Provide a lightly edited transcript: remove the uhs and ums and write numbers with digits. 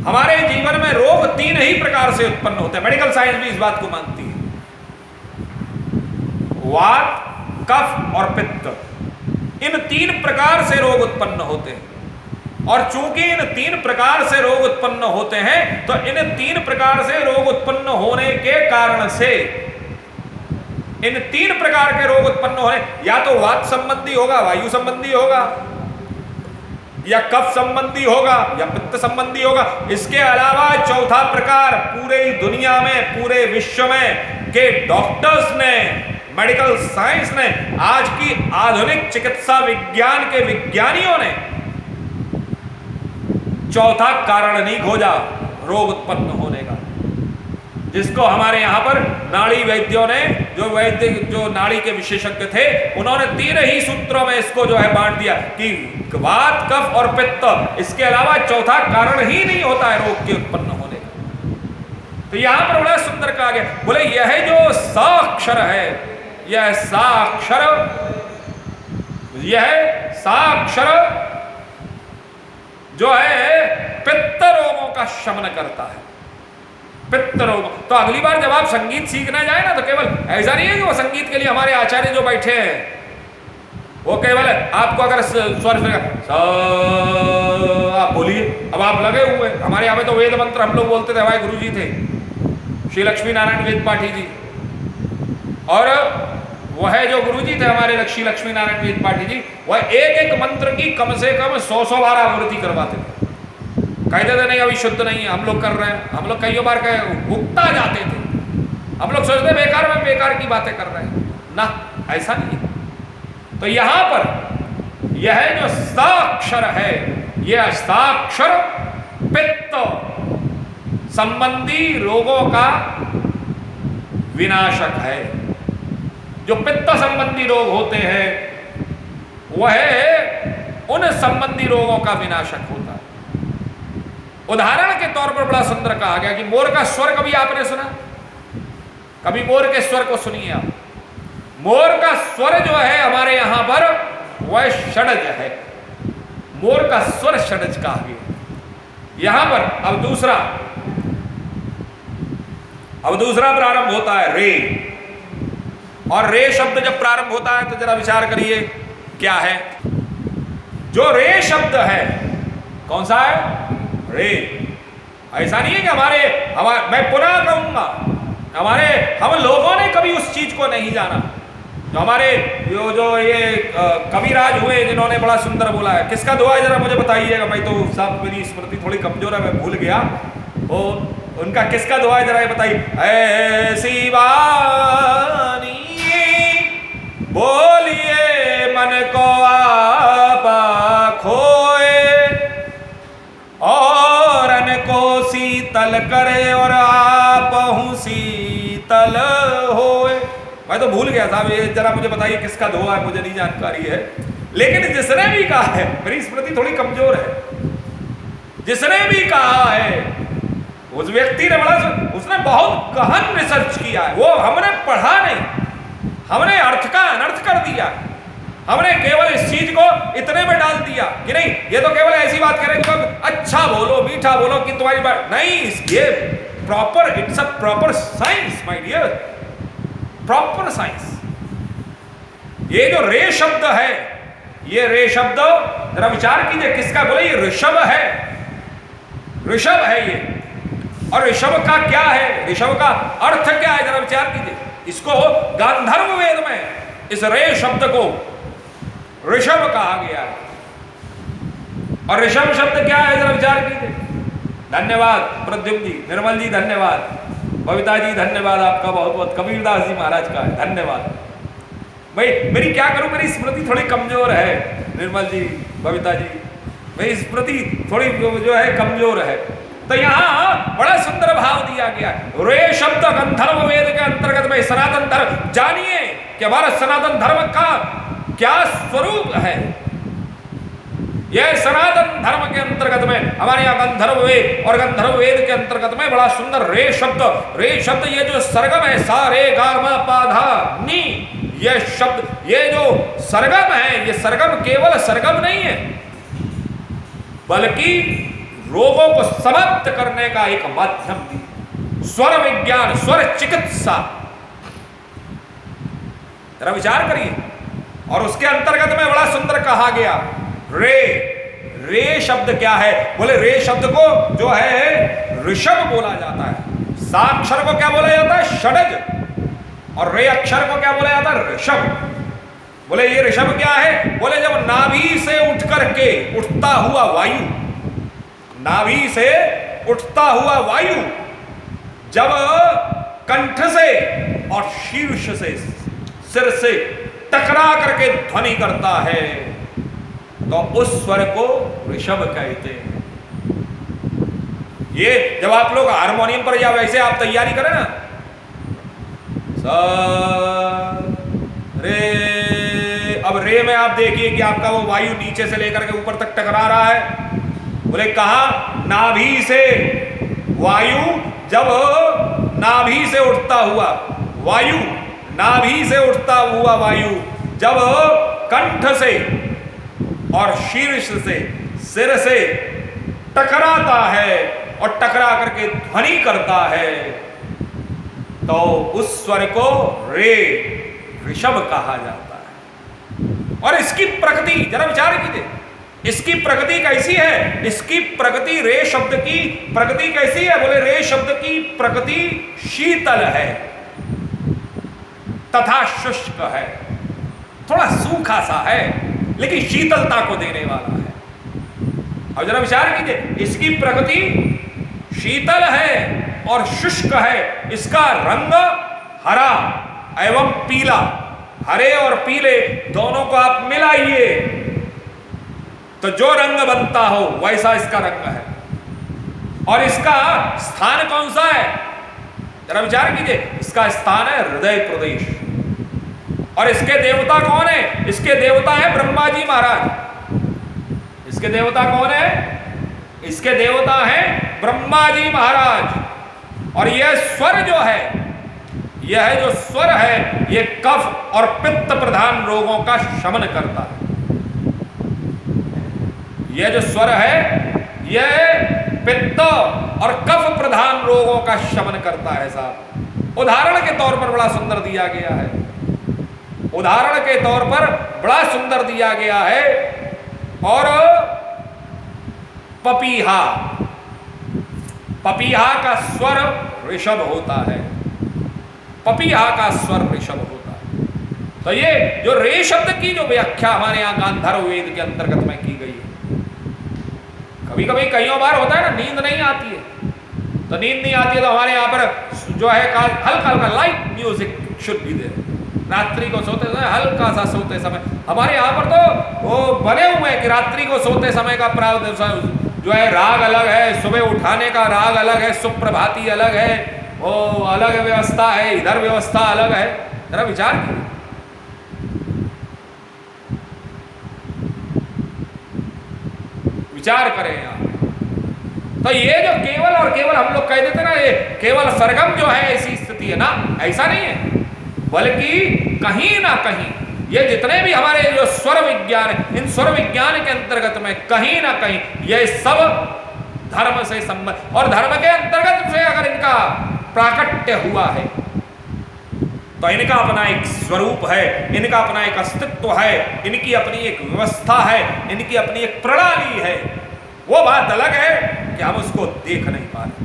हमारे जीवन में रोग 3 ही प्रकार से उत्पन्न होते हैं। मेडिकल साइंस भी इस बात को मानती है। वात, कफ और पित्त, इन 3 प्रकार से रोग उत्पन्न होते हैं। और चूंकि इन 3 प्रकार से रोग उत्पन्न होते हैं, तो इन 3 प्रकार से रोग उत्पन्न होने के कारण से, इन 3 प्रकार के रोग उत्पन्न होने, या तो वात संबंधी होगा, वायु संबंधी होगा, या कफ संबंधी होगा, या पित्त संबंधी होगा। इसके अलावा चौथा प्रकार पूरे दुनिया में, पूरे विश्व में के डॉक्टर्स ने, मेडिकल साइंस ने, आज की आधुनिक चिकित्सा विज्ञान के विज्ञानियों ने चौथा कारण नहीं खोजा रोग उत्पन्न होने का, जिसको हमारे यहां पर नाड़ी वैद्यों ने, जो नाड़ी के विशेषज्ञ थे, उन्होंने 3 ही सूत्रों में इसको जो है बांट दिया कि वात, कफ और पित्त, इसके अलावा चौथा कारण ही नहीं होता है रोग के उत्पन्न होने का। तो यहां पर बड़ा सुंदर कहा गया, बोले यह जो साक्षर है, यह साक्षर जो है पित्त रोगों का शमन करता है। पित्त रोग, तो अगली बार जब आप संगीत सीखना जाए ना, तो केवल ऐसा नहीं है कि वो संगीत के लिए हमारे आचार्य जो बैठे हैं, वो केवल आपको अगर स्वर आप बोलिए, अब आप लगे हुए। हमारे यहाँ पे तो वेद मंत्र हम लोग बोलते थे, हमारे गुरु जी थे श्री लक्ष्मी नारायण वेद पाठी जी, और वह जो गुरु जी थे हमारे श्री लक्ष्मी नारायण वेद पाठी जी, वह एक मंत्र की कम से कम 100 बार आवृत्ति करवाते थे। कहते थे नहीं अभी शुद्ध नहीं है, हम लोग कर रहे हैं। हम लोग कई बार उगता जाते थे, हम लोग सोचते बेकार में बेकार की बातें कर रहे हैं ना, ऐसा नहीं है। तो यहां पर यह जो साक्षर है, यह साक्षर पित्त संबंधी रोगों का विनाशक है। जो पित्त संबंधी रोग होते हैं, वह उन संबंधी रोगों का विनाशक होता है। उदाहरण के तौर पर बड़ा सुंदर कहा गया कि मोर का स्वर कभी आपने सुना? कभी मोर के स्वर को सुनिए आप। मोर का स्वर जो है हमारे यहां पर, वह षडज है। मोर का स्वर षडज कहा गया। यहां पर अब दूसरा प्रारंभ होता है रे, और रे शब्द जब प्रारंभ होता है तो जरा विचार करिए क्या है। जो रे शब्द है कौन सा है? रे। ऐसा नहीं है कि हमारे मैं पुनः कहूंगा, हम लोगों ने कभी उस चीज को नहीं जाना। जो हमारे जो ये कविराज हुए, जिन्होंने बड़ा सुंदर बोला है, किसका दुआ है जरा मुझे बताइएगा। मैं तो साहब मेरी स्मृति थोड़ी कमजोर है, मैं भूल गया। वो उनका किसका दुआ है जरा ये बताइए। ऐसी वाणी बोलिए मन को आपा खोए, और अन को शीतल करे और आपहु शीतल होए। मैं तो भूल गया साहब, ये जरा मुझे बताइए किसका दुआ है, मुझे नहीं जानकारी है। लेकिन जिसने भी कहा है, मेरी स्मृति थोड़ी कमजोर है, जिसने भी कहा है उस व्यक्ति ने उसने बहुत गहन रिसर्च किया है। वो हमने पढ़ा नहीं, हमने अर्थ का अनर्थ कर दिया। हमने केवल इस चीज को इतने में डाल दिया कि नहीं, ये तो केवल ऐसी बात करें कि अच्छा बोलो, मीठा बोलो कि तुम्हारी बात नहीं। ये proper, it's a proper science my dear, proper science. ये जो रे शब्द है, ये रे शब्द जरा विचार कीजिए किसका? बोले ये ऋषभ है, ऋषभ है ये। और ऋषभ का क्या है, ऋषभ का अर्थ क्या है, जरा विचार कीजिए। इसको गांधर्व वेद में इस रे शब्द को ऋषभ कहा गया है। और ऋषभ शब्द क्या है, जरा विचार कीजिए। धन्यवाद प्रद्युम्न जी, निर्मल जी धन्यवाद, बबीता जी धन्यवाद आपका बहुत बहुत, कबीरदास जी महाराज का है धन्यवाद। भाई मेरी क्या करूं, मेरी स्मृति थोड़ी कमजोर है। निर्मल जी, बबीता जी, मेरी स्मृति थोड़ी जो है कमजोर है। तो यहां बड़ा सुंदर भाव दिया गया। रे शब्द गंधर्व वेद के अंतर्गत में सनातन धर्म, जानिए कि हमारा सनातन धर्म का क्या स्वरूप है। यह सनातन धर्म के अंतर्गत में हमारे यहाँ गंधर्व वेद, और गंधर्व वेद के अंतर्गत में बड़ा सुंदर रे शब्द ये जो सरगम है, सा रे गा मा पा धा नी, ये शब्द, ये जो सरगम है, ये सरगम केवल सरगम नहीं है, बल्कि रोगों को समाप्त करने का एक माध्यम दी। स्वर विज्ञान, स्वर चिकित्सा, जरा विचार करिए। और उसके अंतर्गत में बड़ा सुंदर कहा गया रे। रे शब्द क्या है? बोले रे शब्द को जो है ऋषभ बोला जाता है। सा अक्षर को क्या बोला जाता है? षडज। और रे अक्षर को क्या बोला जाता है? ऋषभ। बोले ये ऋषभ क्या है? बोले जब नाभि से उठ करके उठता हुआ वायु, नाभि से उठता हुआ वायु जब कंठ से और शीर्ष से, सिर से टकरा करके ध्वनि करता है तो उस स्वर को ऋषभ कहते हैं। ये जब आप लोग हारमोनियम पर या वैसे आप तैयारी करें ना, सा रे, अब रे में आप देखिए कि आपका वो वायु नीचे से लेकर के ऊपर तक टकरा रहा है। बोले कहां? नाभि से वायु जब नाभि से उठता हुआ वायु, नाभि से उठता हुआ वायु जब कंठ से और शीर्ष से, सिर से टकराता है और टकरा करके ध्वनि करता है तो उस स्वर को रे, ऋषभ कहा जाता है। और इसकी प्रकृति जरा विचार कीजिए, इसकी प्रकृति कैसी है? इसकी प्रकृति, रे शब्द की प्रकृति कैसी है? बोले रे शब्द की प्रकृति शीतल है तथा शुष्क है, थोड़ा सूखा सा है लेकिन शीतलता को देने वाला है। अब जरा विचार कीजिए, इसकी प्रकृति शीतल है और शुष्क है। इसका रंग हरा एवं पीला, हरे और पीले दोनों को आप मिलाइए तो जो रंग बनता हो वैसा इसका रंग है। और इसका स्थान कौन सा है? जरा विचार कीजिए, इसका स्थान है हृदय प्रदेश। और इसके देवता कौन है? इसके देवता है ब्रह्मा जी महाराज। इसके देवता कौन है? इसके देवता है ब्रह्मा जी महाराज। और यह स्वर जो है, यह जो स्वर है, यह कफ और पित्त प्रधान रोगों का शमन करता है। यह जो स्वर है, यह पित्त और कफ प्रधान रोगों का शमन करता है साहब। उदाहरण के तौर पर बड़ा सुंदर दिया गया है, उदाहरण के तौर पर बड़ा सुंदर दिया गया है। और पपीहा, पपीहा का स्वर ऋषभ होता है, पपीहा का स्वर ऋषभ होता है। तो ये जो रे शब्द की जो व्याख्या हमारे यहाँ गांधर्व वेद के अंतर्गत में की गई है। कभी कभी कईयों बार होता है ना, नींद नहीं आती है, तो नींद नहीं आती है तो हमारे यहाँ पर जो है हल्का हल्का लाइट म्यूजिक शुड भी दे। रात्रि को सोते समय हल्का सा सोते समय, हमारे यहाँ पर तो वो बने हुए हैं कि रात्रि को सोते समय का प्रावधान जो है राग अलग है, सुबह उठाने का राग अलग है, सुप्रभाती अलग है, वो अलग व्यवस्था है, इधर व्यवस्था अलग है। जरा विचार कीजिए, विचार करें आप। तो ये जो केवल और केवल हम लोग कह देते ना, ये केवल सरगम जो है ऐसी स्थिति है ना, ऐसा नहीं है, बल्कि कहीं ना कहीं ये जितने भी हमारे जो स्वर विज्ञान है, इन स्वर विज्ञान के अंतर्गत में कहीं ना कहीं ये सब धर्म से संबंध, और धर्म के अंतर्गत से अगर इनका प्राकट्य हुआ है तो इनका अपना एक स्वरूप है, इनका अपना एक अस्तित्व है, इनकी अपनी एक व्यवस्था है, इनकी अपनी एक प्रणाली है। वो बात अलग है कि हम उसको देख नहीं पा रहे।